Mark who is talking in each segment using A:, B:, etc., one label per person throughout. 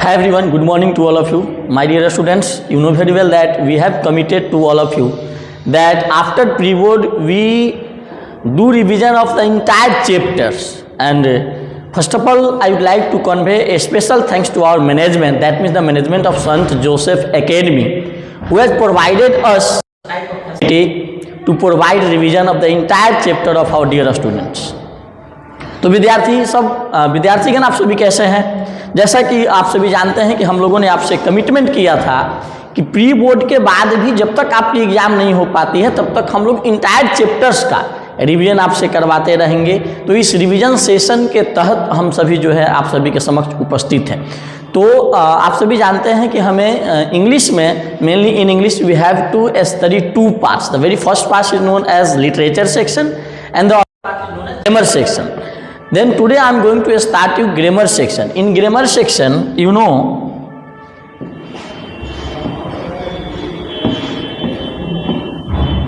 A: Hi everyone, good morning to all of you. My dear students, you know very well that we have committed to all of you that after pre-board we do revision of the entire chapters, and first of all I would like to convey a special thanks to our management, that means the management of Sant Joseph Academy, who has provided us to provide revision of the entire chapter of our dear students. तो विद्यार्थीगण आप सभी कैसे हैं? जैसा कि आप सभी जानते हैं कि हम लोगों ने आपसे कमिटमेंट किया था कि प्री बोर्ड के बाद भी जब तक आपकी एग्ज़ाम नहीं हो पाती है तब तक हम लोग इंटायर चैप्टर्स का रिवीजन आपसे करवाते रहेंगे। तो इस रिवीजन सेशन के तहत हम सभी जो है आप सभी के समक्ष उपस्थित हैं। तो आप सभी जानते हैं कि हमें इंग्लिश में mainly in English we have to study two parts. The very first part is known as literature section and the grammar section. Then today I am going to start you grammar section. In grammar section, you know,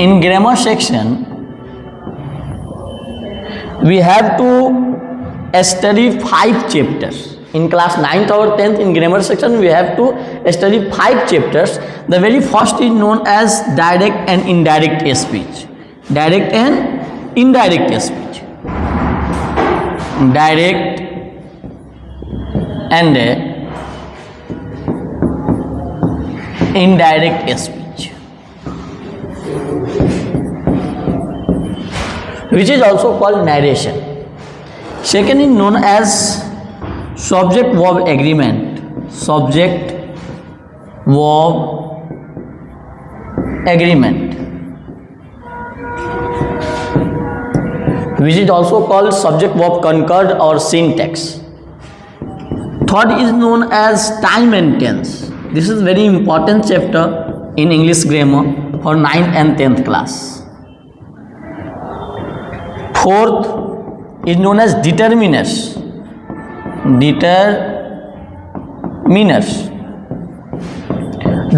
A: in grammar section we have to study 5 chapters. In class 9th or 10th in grammar section we have to study 5 chapters. The very first is known as direct and indirect speech. Direct and indirect speech. Direct and indirect speech, which is also called narration. Second is known as subject verb agreement. Subject verb agreement, which is also called subject verb concord or syntax. Third is known as time and tense. This is very important chapter in English grammar for 9th and 10th class. Fourth is known as determiners. Determiners.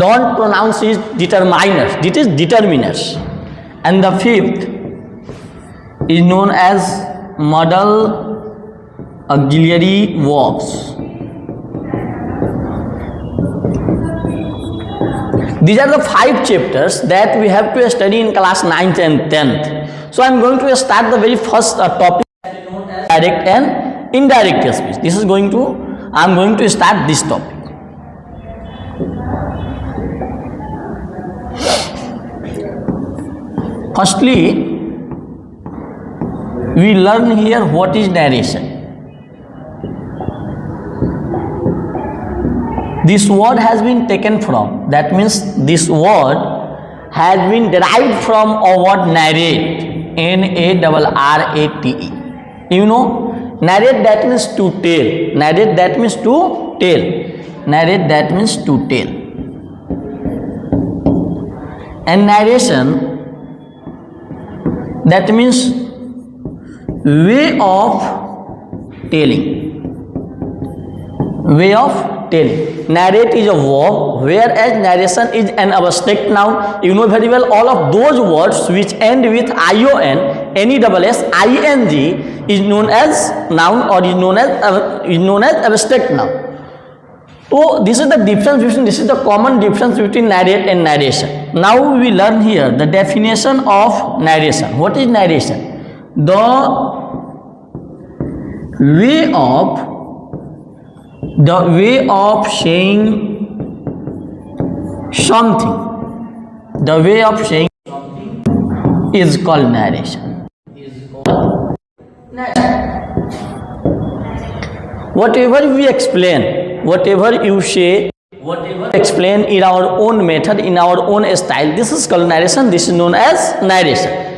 A: Don't pronounce it determiners. It is determiners. And the fifth is known as modal auxiliary verbs. These are the 5 chapters that we have to study in class 9th and 10th. So I am going to start the very first topic, direct and indirect speech. I am going to start this topic. Firstly, we learn here what is narration. This word has been taken from, that means this word has been derived from a word narrate, Narrate. You know, narrate that means to tell. Narrate that means to tell. Narrate that means to tell. And narration, that means way of telling. Way of telling. Narrate is a verb, whereas narration is an abstract noun. You know very well all of those words which end with ion, NESS, ing is known as noun or is known as abstract noun. So this is the difference between, this is the common difference between narrate and narration. Now we learn here the definition of narration. What is narration? The way of saying something. The way of saying something is called narration. Whatever we explain, whatever you say, whatever explain in our own method, in our own style, this is called narration. This is known as narration.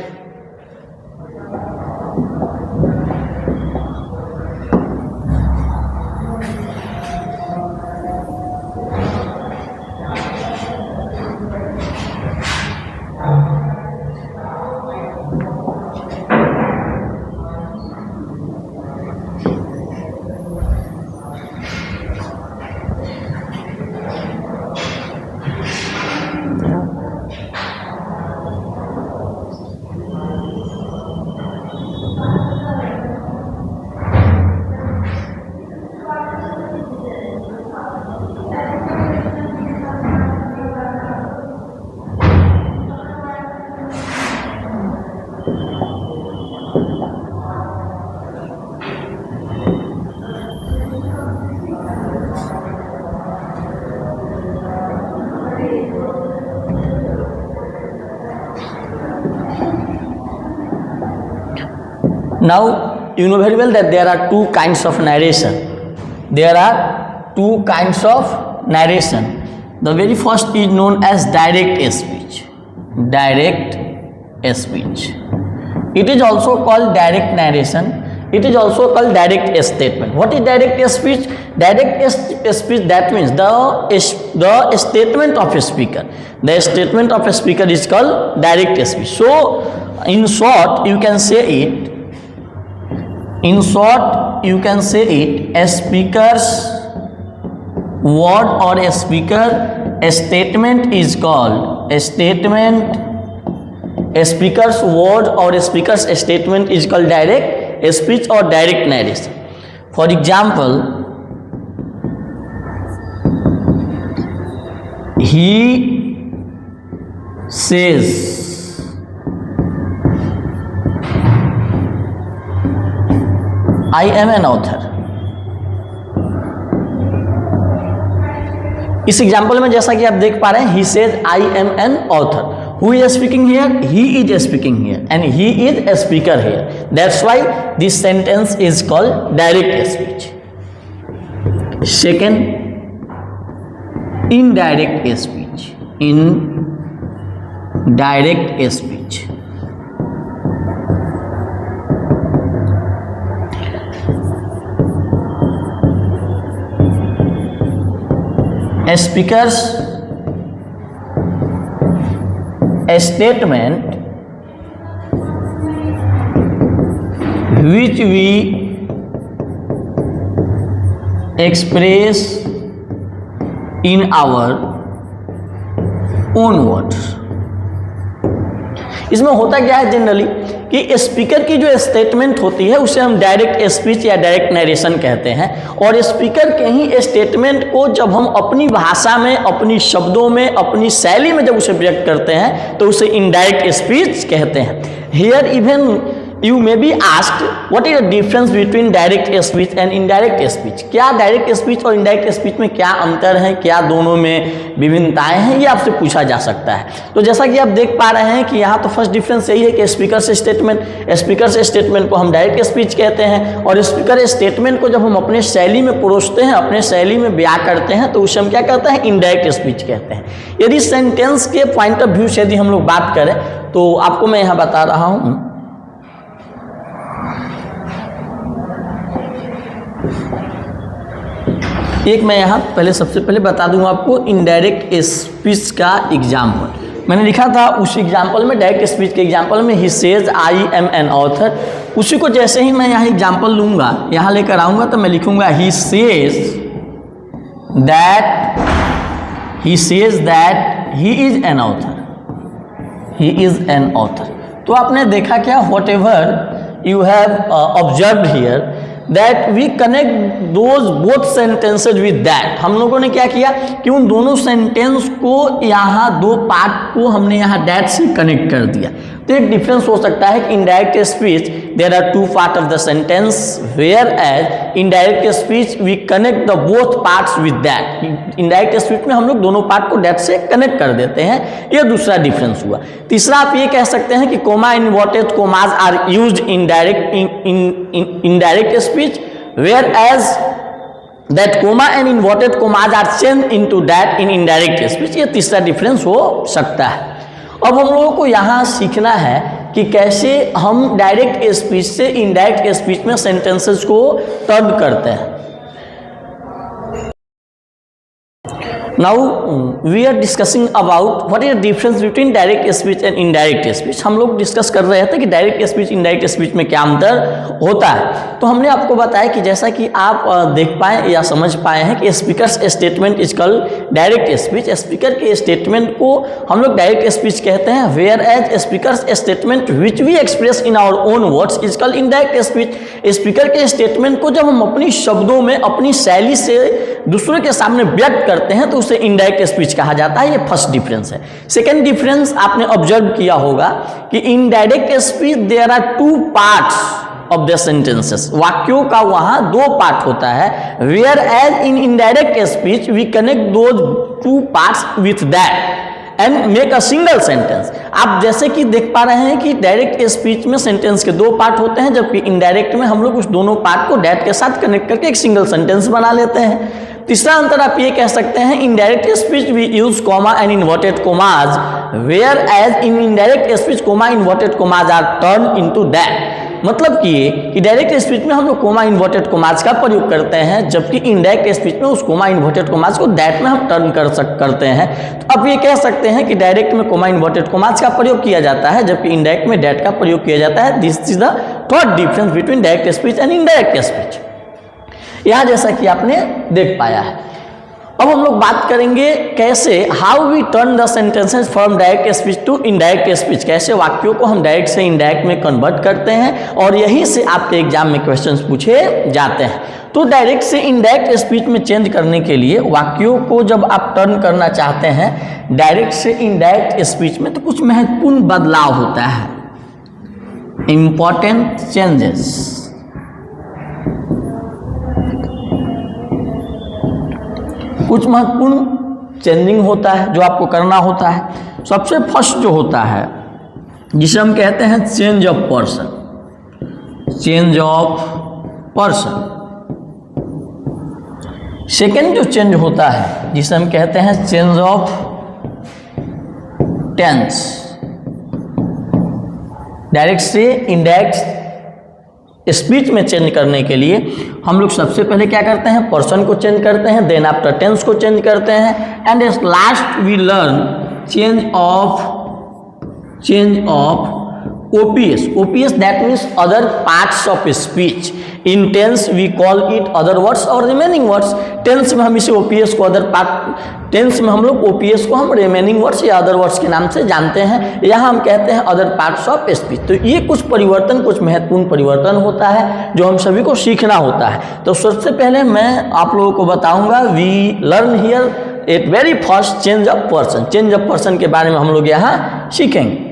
A: Now you know very well that there are two kinds of narration. There are two kinds of narration. The very first is known as direct speech. Direct speech. It is also called direct narration. It is also called direct statement. What is direct speech? Direct speech, that means the statement of a speaker. The statement of a speaker is called direct speech. So in short you can say it. In short you can say it, a speaker's word or a speaker a statement is called a statement. A speaker's word or a speaker's statement is called direct speech or direct narration. For example, he says, I am an author. इस example में जैसा कि आप देख पा रहे हैं, he says I am an author. Who is speaking here? He is speaking here, and he is a speaker here. That's why this sentence is called direct speech. Second, indirect speech. Indirect speech. A speaker's a statement which we express in our own words. इसमें होता क्या है generally कि speaker की जो statement होती है उसे हम डायरेक्ट स्पीच या डायरेक्ट नरेशन कहते हैं, और स्पीकर के ही स्टेटमेंट को जब हम अपनी भाषा में, अपनी शब्दों में, अपनी शैली में जब उसे व्यक्त करते हैं तो उसे इनडायरेक्ट स्पीच कहते हैं. Here even you may be asked what is the difference between direct speech and indirect speech. क्या डायरेक्ट स्पीच और इनडायरेक्ट स्पीच में क्या अंतर है, क्या दोनों में विभिन्नताएं हैं, ये आपसे पूछा जा सकता है. तो जैसा कि आप देख पा रहे हैं कि यहाँ तो फर्स्ट डिफरेंस यही है कि स्पीकर से स्टेटमेंट को हम डायरेक्ट स्पीच कहते हैं, और स्पीकर स्टेटमेंट को जब हम अपने शैली में परोसते हैं, अपने शैली में बयां करते हैं तो उसे हम क्या कहते हैं, इनडायरेक्ट स्पीच कहते हैं. यदि सेंटेंस के पॉइंट ऑफ व्यू से यदि हम लोग बात करें तो आपको मैं यहाँ बता रहा हूँ. एक मैं यहाँ सबसे पहले बता दूंगा आपको इनडायरेक्ट स्पीच का एग्जाम्पल. मैंने लिखा था उस एग्जाम्पल में, डायरेक्ट स्पीच के एग्जाम्पल में he says I am an author. उसी को जैसे ही मैं यहाँ एग्जाम्पल लूँगा, यहाँ लेकर आऊँगा तो मैं लिखूँगा he says that he is an author. He is an author. तो आपने देखा क्या, what ever you have observed here that we connect those both sentences with that. हम लोगों ने क्या किया कि उन दोनों सेंटेंस को यहाँ दो पार्ट को हमने यहाँ that से कनेक्ट कर दिया. तो एक डिफरेंस हो सकता है कि indirect speech there are two part of the sentence, whereas indirect speech we connect the both parts with that. Indirect speech में हम लोग दोनों पार्ट को दैट से कनेक्ट कर देते हैं. ये दूसरा डिफरेंस हुआ. तीसरा आप ये कह सकते हैं कि comma inverted commas are used in direct speech, whereas that comma and inverted commas are change into that in indirect speech. ये तीसरा डिफरेंस हो सकता है. अब हम लोगों को यहाँ सीखना है कि कैसे हम डायरेक्ट स्पीच से इनडायरेक्ट स्पीच में सेंटेंसेस को टर्न करते हैं. Now we are discussing about what is the difference between direct speech and indirect speech. हम लोग डिस्कस कर रहे थे कि डायरेक्ट स्पीच इनडायरेक्ट स्पीच में क्या अंतर होता है. तो हमने आपको बताया कि जैसा कि आप देख पाए या समझ पाए हैं कि speaker's statement is called direct speech. Speaker के स्टेटमेंट को हम लोग डायरेक्ट स्पीच कहते हैं, whereas speaker's statement which we express in our own words is called indirect speech. Speaker के स्टेटमेंट को जब हम अपनी शब्दों में, अपनी शैली से दूसरे के सामने व्यक्त करते हैं तो उसे इनडायरेक्ट स्पीच कहा जाता है. ये फर्स्ट डिफरेंस है. सेकंड डिफरेंस आपने ऑब्जर्व किया होगा कि in direct speech there are two parts of the sentences. वाक्यों का वहां दो पार्ट होता है, whereas in indirect speech we connect those two parts with that. And make a single sentence. आप जैसे कि देख पा रहे हैं कि डायरेक्ट स्पीच में सेंटेंस के दो पार्ट होते हैं, जबकि इनडायरेक्ट में हम लोग उस दोनों पार्ट को डैट के साथ कनेक्ट करके एक सिंगल सेंटेंस बना लेते हैं। तीसरा अंतर आप ये कह सकते हैं, indirect speech we use comma and inverted commas, whereas in indirect speech comma inverted commas are turn into that. मतलब कि डायरेक्ट स्पीच में हम लोग कोमा इन्वर्टेड कोमाज का प्रयोग करते हैं, जबकि इनडायरेक्ट स्पीच में उस कोमा इन्वर्टेड कोमाज को दैट में हम टर्न करते हैं। तो अब ये कह सकते हैं कि डायरेक्ट में कोमा इन्वर्टेड कोमाज का प्रयोग किया जाता है, जबकि इनडायरेक्ट में दैट का प्रयोग किया जाता है। This is the third difference between direct speech and indirect speech. यह जैसा कि आपने देख पाया है। अब हम लोग बात करेंगे कैसे, how we turn the sentences from direct speech to indirect speech, कैसे वाक्यों को हम डायरेक्ट से इनडायरेक्ट में कन्वर्ट करते हैं, और यहीं से आपके एग्जाम में क्वेश्चंस पूछे जाते हैं। तो डायरेक्ट से इनडायरेक्ट स्पीच में चेंज करने के लिए वाक्यों को जब आप टर्न करना चाहते हैं डायरेक्ट से इनडायरेक्ट स्पीच में, तो कुछ महत्वपूर्ण बदलाव होता है, इंपॉर्टेंट चेंजेस। कुछ महत्वपूर्ण चेंजिंग होता है जो आपको करना होता है। सबसे फर्स्ट जो होता है जिसे हम कहते हैं change of person, change of person. Second जो चेंज होता है जिसे हम कहते हैं चेंज ऑफ टेंस। डायरेक्ट से इनडायरेक्ट स्पीच में चेंज करने के लिए हम लोग सबसे पहले क्या करते हैं, पर्सन को चेंज करते हैं, देन आफ्टर टेंस को चेंज करते हैं, and last we learn change of OPS. OPS that means other parts of speech. In tense we call it other words और रिमेनिंग वर्ड्स। टेंस में हम इसे ओपीएस को अदर पार्ट, टेंस में हम लोग ओपीएस को हम रिमेनिंग वर्ड्स या अदर वर्ड्स के नाम से जानते हैं। यहाँ हम कहते हैं अदर पार्ट्स ऑफ स्पीच। तो ये कुछ परिवर्तन, कुछ महत्वपूर्ण परिवर्तन होता है जो हम सभी को सीखना होता है। तो सबसे पहले मैं आप लोगों को बताऊंगा, we learn here at very first change of person. Change of person के बारे में हम लोग यहाँ सीखेंगे।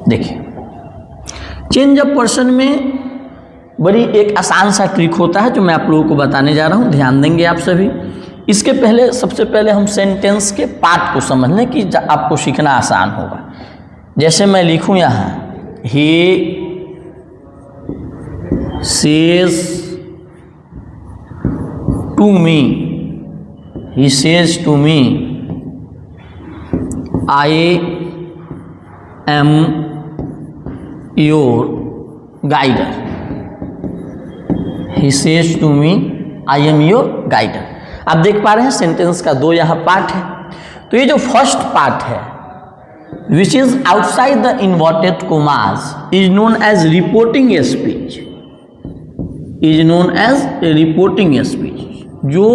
A: देखिए, चेंज ऑफ पर्सन में बड़ी एक आसान सा ट्रिक होता है जो मैं आप लोगों को बताने जा रहा हूँ, ध्यान देंगे आप सभी। इसके पहले सबसे पहले हम सेंटेंस के पार्ट को समझ लें कि आपको सीखना आसान होगा। जैसे मैं लिखूँ यहाँ, he says to me, he says to me, I am your guider. He says to me, I am your guider। आप देख पा रहे हैं सेंटेंस का दो यहाँ पार्ट है। तो ये जो फर्स्ट पार्ट है which is outside the inverted commas is known as reporting speech, is known as reporting speech. जो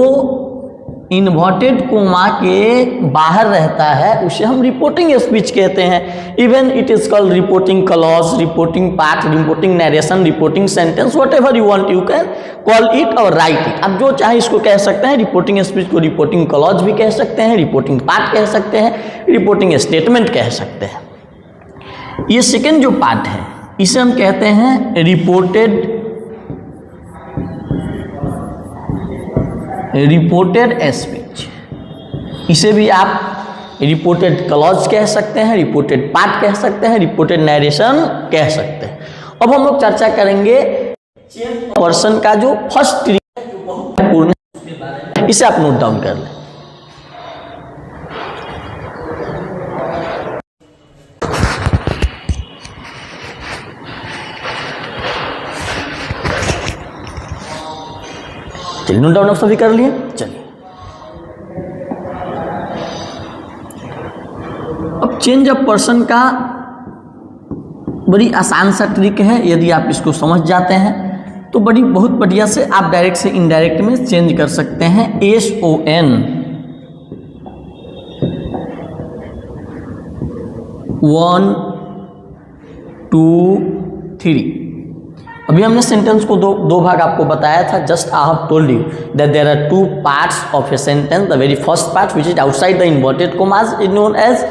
A: इन्वर्टेड कोमा के बाहर रहता है उसे हम रिपोर्टिंग स्पीच कहते हैं। Even it is called reporting clause, reporting part, reporting narration, reporting sentence, what ever you want you can call it और राइट इट। आप जो चाहे इसको कह सकते हैं। रिपोर्टिंग स्पीच को रिपोर्टिंग क्लॉज भी कह सकते हैं, रिपोर्टिंग पार्ट कह सकते हैं, रिपोर्टिंग स्टेटमेंट कह सकते हैं। ये सेकेंड जो पार्ट है इसे हम कहते हैं रिपोर्टेड स्पीच। इसे भी आप रिपोर्टेड क्लॉज कह सकते हैं, रिपोर्टेड पार्ट कह सकते हैं, रिपोर्टेड नरेशन कह सकते हैं। अब हम लोग चर्चा करेंगे पर्सन का जो फर्स्ट क्रिया है जो बहुत महत्वपूर्ण है, इसे आप नोट डाउन कर लें। चलिए नोट डाउन आप सभी कर लिए। चलिए अब चेंज ऑफ पर्सन का बड़ी आसान सा ट्रिक है। यदि आप इसको समझ जाते हैं तो बहुत बढ़िया से आप डायरेक्ट से इनडायरेक्ट में चेंज कर सकते हैं। SON 1 2 3 अभी हमने सेंटेंस को दो भाग आपको बताया था. Just I have told you that there are two parts of a sentence. The very first part which is outside the inverted commas is known as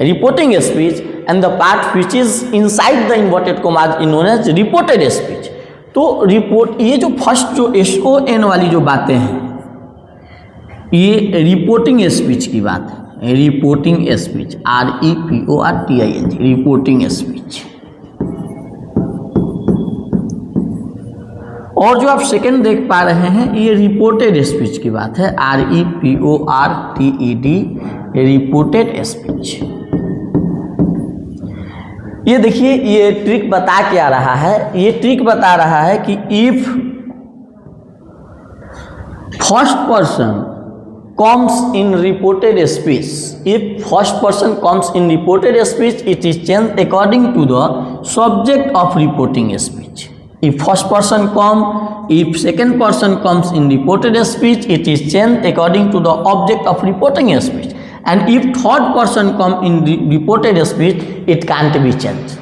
A: reporting speech and the part which is inside the inverted commas is known as reported speech. तो report, ये जो first जो SON वाली जो बातें हैं ये reporting speech की बात है. Reporting speech, REPORTING, reporting speech. और जो आप सेकंड देख पा रहे हैं ये रिपोर्टेड स्पीच की बात है. REPORTED, reported speech. ये देखिए ये ट्रिक बता क्या रहा है. ये ट्रिक बता रहा है कि if first person comes in reported speech, if first person comes in reported speech, it is changed according to the subject of reporting speech. If first person come, if second person comes in reported speech, it is changed according to the object of reporting speech. And if third person come in reported speech, it can't be changed.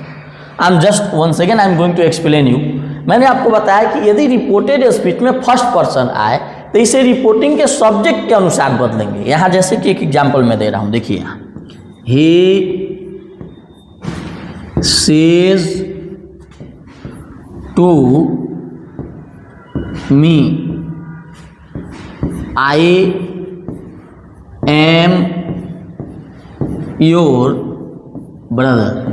A: I'm just once again I'm going to explain you. मैंने आपको बताया कि यदि reported speech में first person आए तो इसे reporting के सब्जेक्ट के अनुसार बदलेंगे. यहाँ जैसे कि एक एग्जाम्पल मैं दे रहा हूँ, देखिए यहाँ he says to me I am your brother.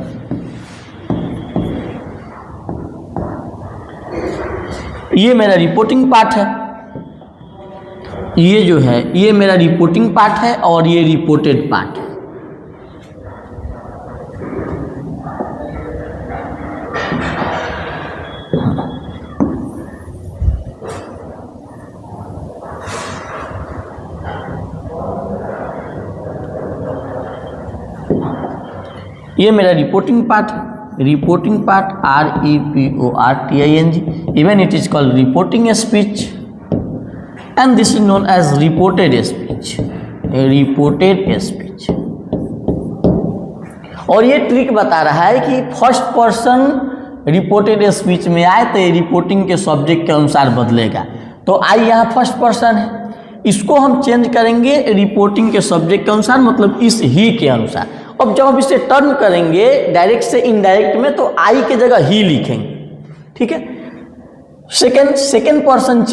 A: ये मेरा रिपोर्टिंग पार्ट है. ये जो है ये मेरा रिपोर्टिंग पार्ट है और ये रिपोर्टेड पार्ट है. ये मेरा रिपोर्टिंग पार्ट है. Reporting part REPORTING, even it is called reporting speech, and this is known as reported speech. Reported speech. और ये ट्रिक बता रहा है कि फर्स्ट पर्सन रिपोर्टेड स्पीच में आए तो ये रिपोर्टिंग के सब्जेक्ट के अनुसार बदलेगा. तो आई यहाँ फर्स्ट पर्सन है, इसको हम चेंज करेंगे रिपोर्टिंग के सब्जेक्ट के अनुसार, मतलब इस ही के अनुसार. अब जब हम इसे टर्न करेंगे डायरेक्ट से इनडायरेक्ट में तो आई के जगह ही लिखेंगे. ठीक है. Second person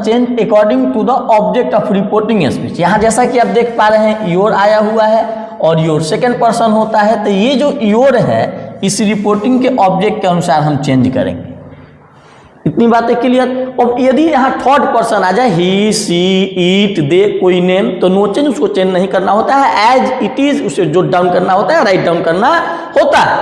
A: change according to the object of reporting speech. यहाँ जैसा कि आप देख पा रहे हैं योर आया हुआ है और योर सेकेंड पर्सन होता है, तो ये जो योर है इस रिपोर्टिंग के ऑब्जेक्ट के अनुसार हम चेंज करेंगे. इतनी बातें क्लियर. अब यदि यहाँ थर्ड पर्सन आ जाए ही सी इट दे कोई नेम, तो नो चेंज, उसको चेंज नहीं करना होता है. एज इट इज उसे जोट डाउन करना होता है, राइट डाउन करना होता है.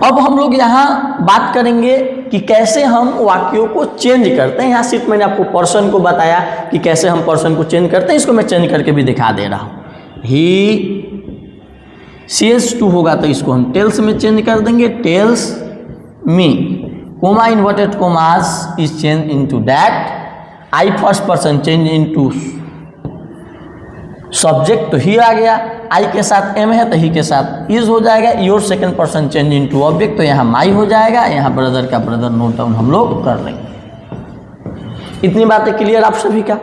A: अब हम लोग यहाँ बात करेंगे कि कैसे हम वाक्यों को चेंज करते हैं. यहाँ सिर्फ मैंने आपको पर्सन को बताया कि कैसे हम पर्सन को चेंज करते हैं. इसको मैं चेंज करके भी दिखा दे रहा हूँ. ही सेज टू होगा तो इसको हम टेल्स में चेंज कर देंगे. Tells me, comma inverted commas is changed into that. I first person change into subject, तो ही आ गया. I के साथ m है तो ही के साथ is हो जाएगा. Your second person change into object, तो यहाँ my हो जाएगा. यहाँ ब्रदर का ब्रदर नोट डाउन हम लोग कर लेंगे. इतनी बातें क्लियर आप सभी का.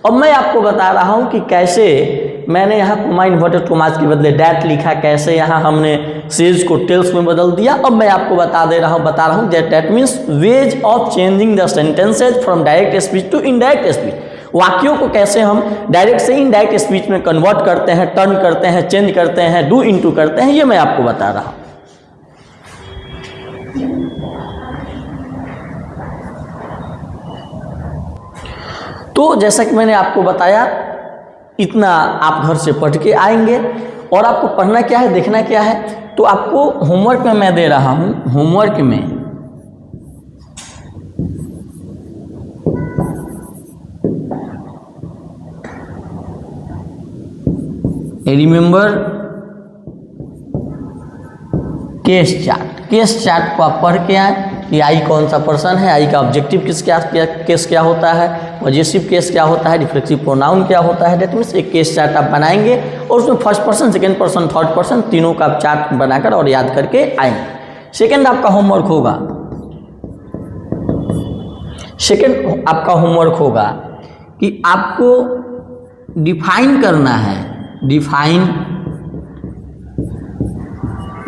A: अब मैं आपको बता रहा हूँ कि कैसे मैंने यहाँ कोमा इन्वर्टेड कोमास के बदले डैट लिखा, कैसे यहाँ हमने सेज को टेल्स में बदल दिया. अब मैं आपको बता रहा हूँ that means ways of changing the sentences from direct speech to indirect speech. वाक्यों को कैसे हम डायरेक्ट से इनडायरेक्ट स्पीच में कन्वर्ट करते हैं, टर्न करते हैं, चेंज करते हैं, डू इनटू करते हैं, ये मैं आपको बता रहा हूँ. तो जैसा कि मैंने आपको बताया इतना आप घर से पढ़ के आएंगे. और आपको पढ़ना क्या है, देखना क्या है, तो आपको होमवर्क में मैं दे रहा हूं. होमवर्क में रिमेंबर केस चार्ट को आप पढ़ के आए. कि आई कौन सा पर्सन है, आई का ऑब्जेक्टिव केस क्या होता है, पॉजिटिव केस क्या होता है, रिफ्लेक्सिव प्रोनाउन क्या होता है। दैट मीन्स एक केस चार्ट आप बनाएंगे और उसमें first person, second person, third person तीनों का आप चार्ट बनाकर और याद करके आएंगे। सेकेंड आपका होमवर्क होगा कि आपको डिफाइन करना है, define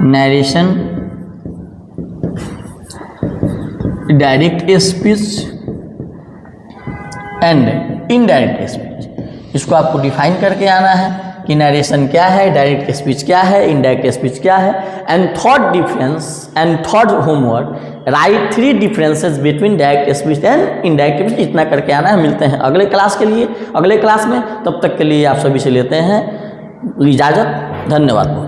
A: narration, direct speech and indirect speech. इसको आपको डिफाइन करके आना है कि नरेशन क्या है, डायरेक्ट स्पीच क्या है, इनडायरेक्ट स्पीच क्या है। And third difference and third homework, right 3 differences between direct speech and indirect speech. इतना करके आना है। मिलते हैं अगले क्लास के लिए, अगले क्लास में। तब तक के लिए आप सभी से लेते हैं इजाज़त। धन्यवाद।